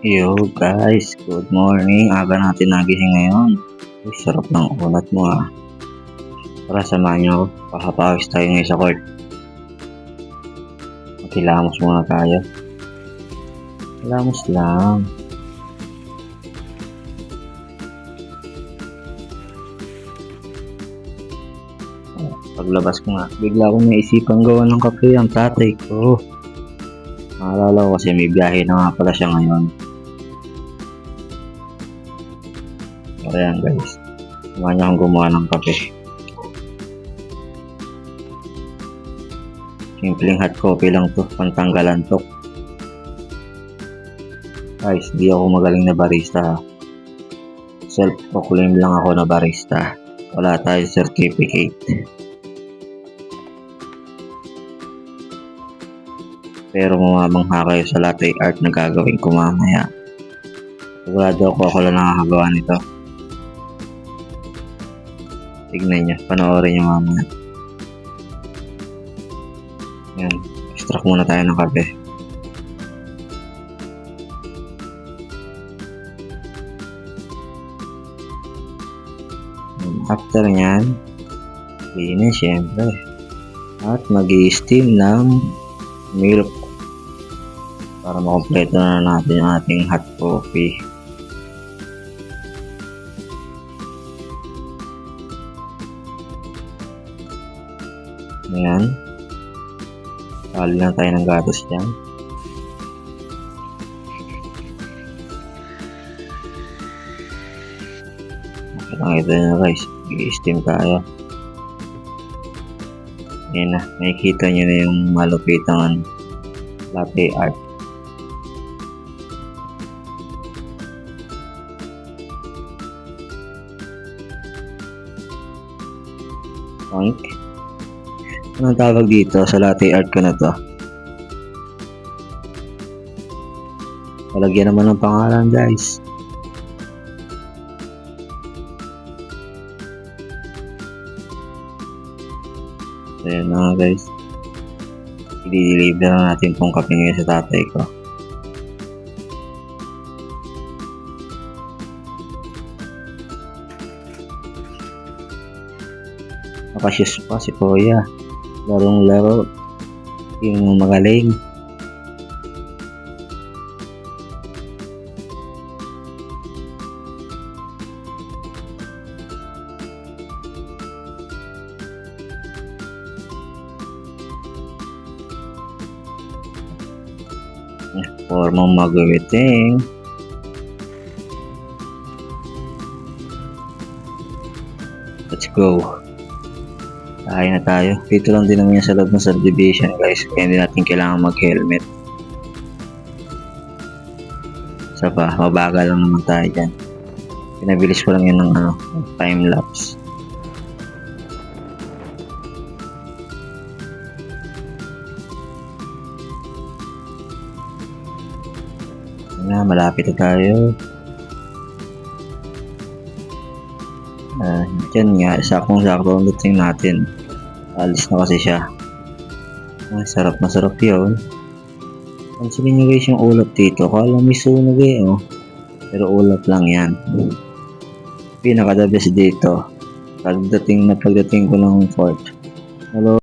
Yo guys, good morning. Aga natin nagising ngayon. Uy, sarap ng unat mo ah. Tara, samahan nyo ako. Pakapawis tayo ngayon sa court. Magkilamos muna tayo. Kilamos lang. Paglabas ko nga, bigla akong naisipang gawa ng kape ang tatay ko. Naalala ko kasi may biyahe na nga pala siya ngayon. Ayan guys, samahan niyo akong gumawa ng kape. Simpleng hot coffee lang to, pantanggalan to. Guys, di ako magaling na barista ha. Self-proclaim lang ako na barista. Wala tayong certificate. Pero mamamangha kayo sa latte art na gagawin ko mamaya. Sigurado ako lang nakakagawa nito. Tignan nyo, panoorin nyo mamaya. Yan, extract muna tayo ng kape. After nyan, linis syempre. At mag-i-steam ng milk para makompleto na natin yung ating hot coffee. Ayan. Tali lang tayo ng gatos dyan. Ito na guys, i-steam tayo. Ayan na, makikita nyo na yung malupitang latte art. Oink. Anong tawag dito sa latte art ko na to? Palagyan naman ng pangalan guys. Ayan na guys, i-deliver na natin itong kape ngayon sa tatay ko. Nakasyos pa si Kuya, larong laro yung magaling. Formang magawiting. Let's go. Kain na tayo. Dito lang din naman yung sa loob ng subdivision guys, kaya hindi natin kailangan mag-helmet. Isa pa, mabagal lang naman tayo dyan. Pinabilis ko lang yun ng time lapse. Na, malapit na tayo. Dyan nga, sakong-sakto ang dating natin. Alis na kasi siya. Sarap na sarap yun. Pansinin nyo guys yung ulap dito. Kala may sunog eh, oh. Pero ulap lang yan. Pinaka the best dito. Pagdating ko ng fort. Hello.